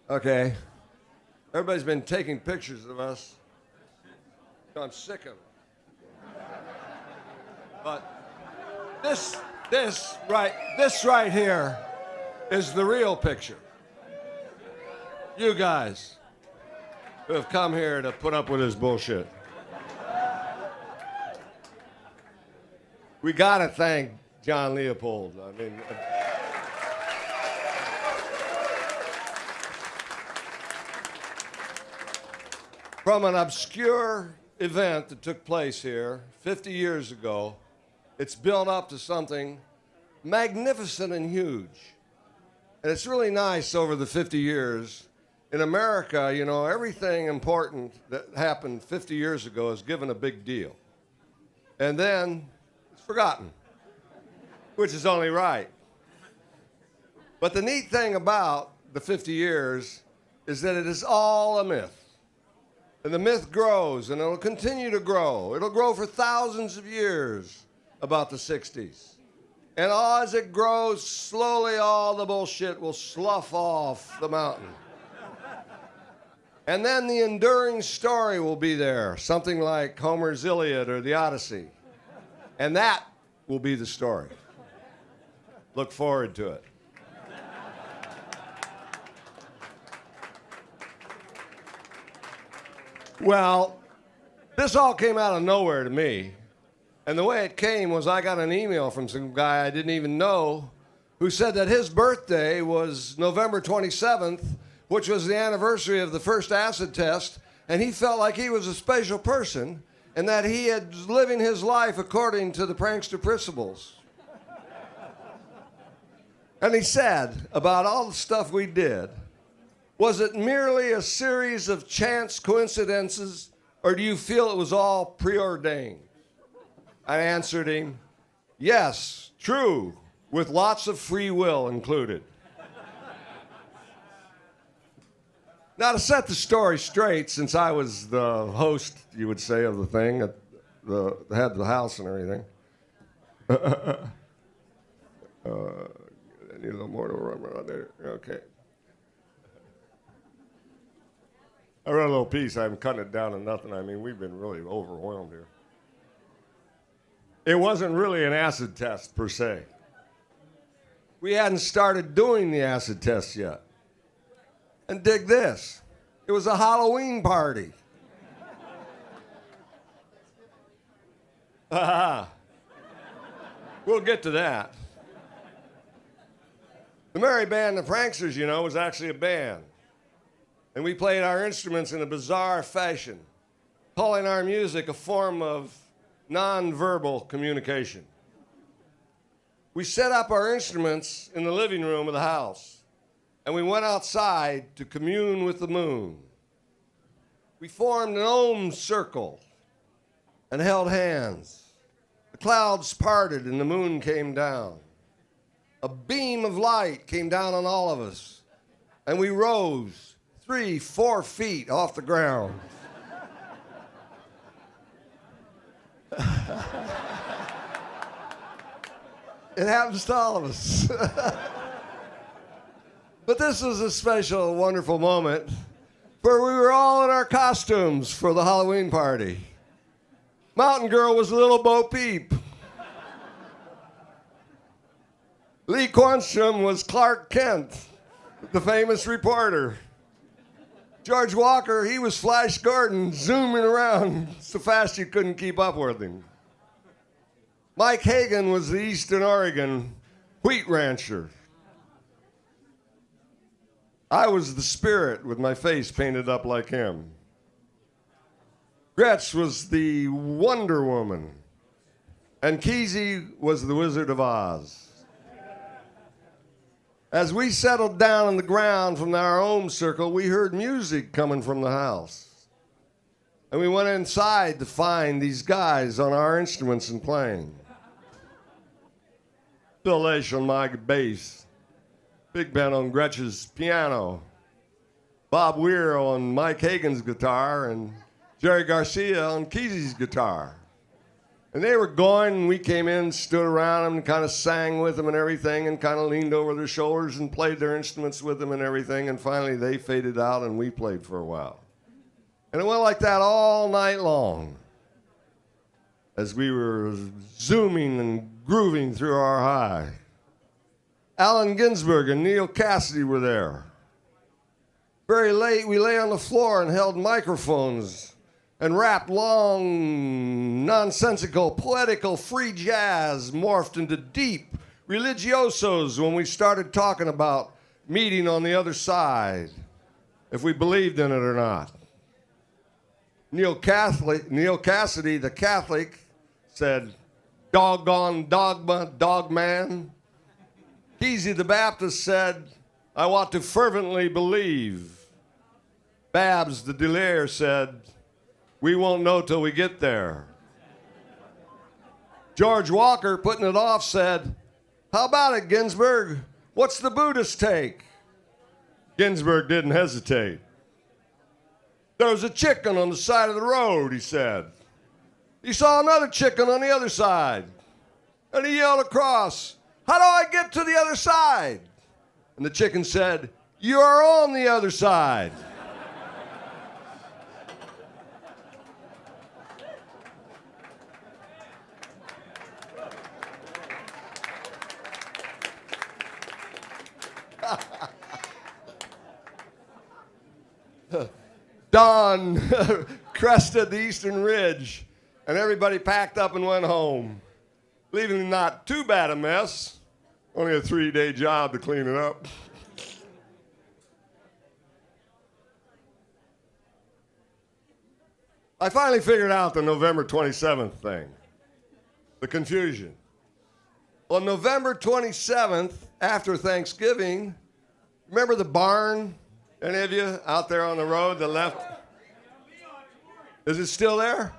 Okay. Everybody's been taking pictures of us. I'm sick of it. But this right here is the real picture. You guys who have come here to put up with this bullshit. We gotta thank John Leopold. I mean, from an obscure event that took place here 50 years ago, it's built up to something magnificent and huge. And it's really nice over the 50 years. In America, you know, everything important that happened 50 years ago is given a big deal. And then it's forgotten, which is only right. But the neat thing about the 50 years is that it is all a myth. And the myth grows, and it'll continue to grow. It'll grow for thousands of years about the 60s. And as it grows, slowly all the bullshit will slough off the mountain. And then the enduring story will be there, something like Homer's Iliad or the Odyssey. And that will be the story. Look forward to it. Well, this all came out of nowhere to me. And the way it came was I got an email from some guy I didn't even know who said that his birthday was November 27th, which was the anniversary of the first acid test, and he felt like he was a special person and that he had living his life according to the prankster principles. And he said about all the stuff we did, was it merely a series of chance coincidences, or do you feel it was all preordained? I answered him, yes, true, with lots of free will included. Now, to set the story straight, since I was the host, you would say, of the thing, the head of the house and everything, I need a little more to run around there. Okay. I read a little piece. I'm cutting it down to nothing. I mean, we've been really overwhelmed here. It wasn't really an acid test, per se. We hadn't started doing the acid test yet. And dig this. It was a Halloween party. We'll get to that. The Merry Band of Pranksters, you know, was actually a band. And we played our instruments in a bizarre fashion, calling our music a form of nonverbal communication. We set up our instruments in the living room of the house, and we went outside to commune with the moon. We formed an Om circle and held hands. The clouds parted and the moon came down. A beam of light came down on all of us, and we rose 3-4 feet off the ground. It happens to all of us. But this was a special, wonderful moment where we were all in our costumes for the Halloween party. Mountain Girl was Little Bo Peep. Lee Cornstrom was Clark Kent, the famous reporter. George Walker, he was Flash Gordon, zooming around so fast you couldn't keep up with him. Mike Hagan was the Eastern Oregon wheat rancher. I was the spirit with my face painted up like him. Gretsch was the Wonder Woman, and Kesey was the Wizard of Oz. As we settled down on the ground from our Om circle, we heard music coming from the house. And we went inside to find these guys on our instruments and playing. Bill Lesh on my bass, Big Ben on Gretsch's piano, Bob Weir on Mike Hagan's guitar, and Jerry Garcia on Kesey's guitar. And they were going, and we came in, stood around them, and kind of sang with them and everything, and kind of leaned over their shoulders and played their instruments with them and everything. And finally, they faded out, and we played for a while. And it went like that all night long as we were zooming and grooving through our high. Allen Ginsberg and Neil Cassidy were there. Very late, we lay on the floor and held microphones and rapped long, nonsensical, poetical, free jazz morphed into deep religiosos when we started talking about meeting on the other side, if we believed in it or not. Neil Cassidy, the Catholic, said, "Doggone dogma, dogman." Kesey, the Baptist, said, "I want to fervently believe." Babs, the Delaire, said, "We won't know till we get there." George Walker, putting it off, said, "How about it, Ginsberg? What's the Buddhist take?" Ginsberg didn't hesitate. "There was a chicken on the side of the road," he said. He saw another chicken on the other side. And he yelled across, "How do I get to the other side?" And the chicken said, "You are on the other side." Dawn crested the eastern ridge, and everybody packed up and went home, leaving not too bad a mess, only a 3-day job to clean it up. I finally figured out the November 27th thing, the confusion. On November 27th, after Thanksgiving, remember the barn? Any of you out there on the road that left? Is it still there?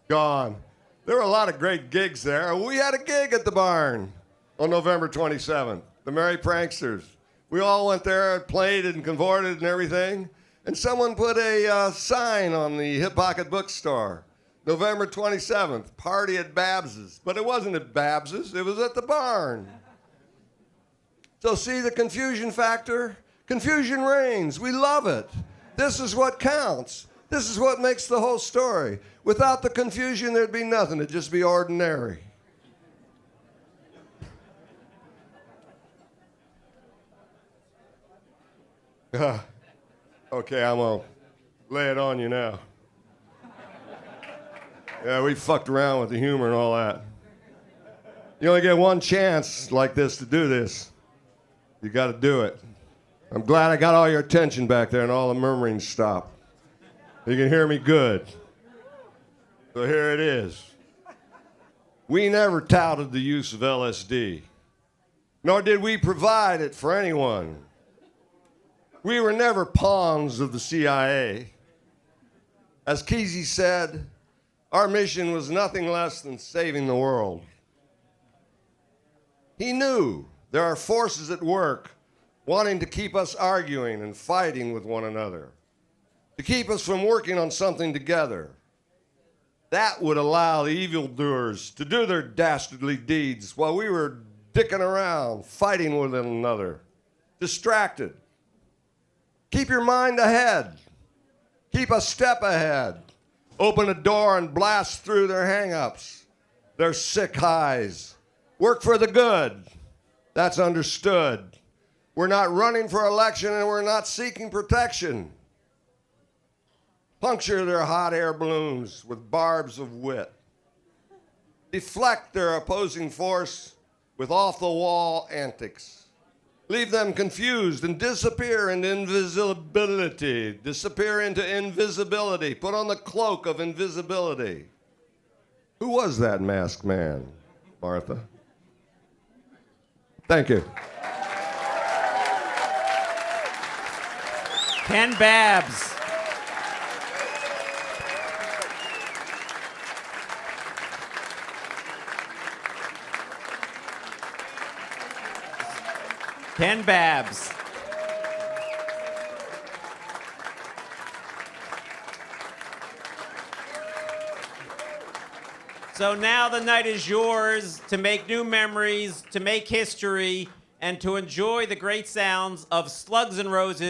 Gone. There were a lot of great gigs there. We had a gig at the barn on November 27th, the Merry Pranksters. We all went there, played and convorted and everything, and someone put a sign on the Hip Pocket bookstore. November 27th, party at Babs's. But it wasn't at Babs's, it was at the barn. So see the confusion factor? Confusion reigns. We love it. This is what counts. This is what makes the whole story. Without the confusion, there'd be nothing. It'd just be ordinary. Okay, I'm going to lay it on you now. Yeah, we fucked around with the humor and all that. You only get one chance like this to do this. You got to do it. I'm glad I got all your attention back there and all the murmuring stopped. You can hear me good. So here it is. We never touted the use of LSD, nor did we provide it for anyone. We were never pawns of the CIA. As Kesey said, our mission was nothing less than saving the world. He knew there are forces at work wanting to keep us arguing and fighting with one another, to keep us from working on something together. That would allow the evildoers to do their dastardly deeds while we were dicking around, fighting with one another, distracted. Keep your mind ahead. Keep a step ahead. Open a door and blast through their hang-ups, their sick highs. Work for the good. That's understood. We're not running for election and we're not seeking protection. Puncture their hot air balloons with barbs of wit. Deflect their opposing force with off-the-wall antics. Leave them confused and disappear into invisibility. Disappear into invisibility. Put on the cloak of invisibility. Who was that masked man, Martha? Thank you. Ken Babs. Ken Babs. So now the night is yours to make new memories, to make history, and to enjoy the great sounds of Slugs and Roses.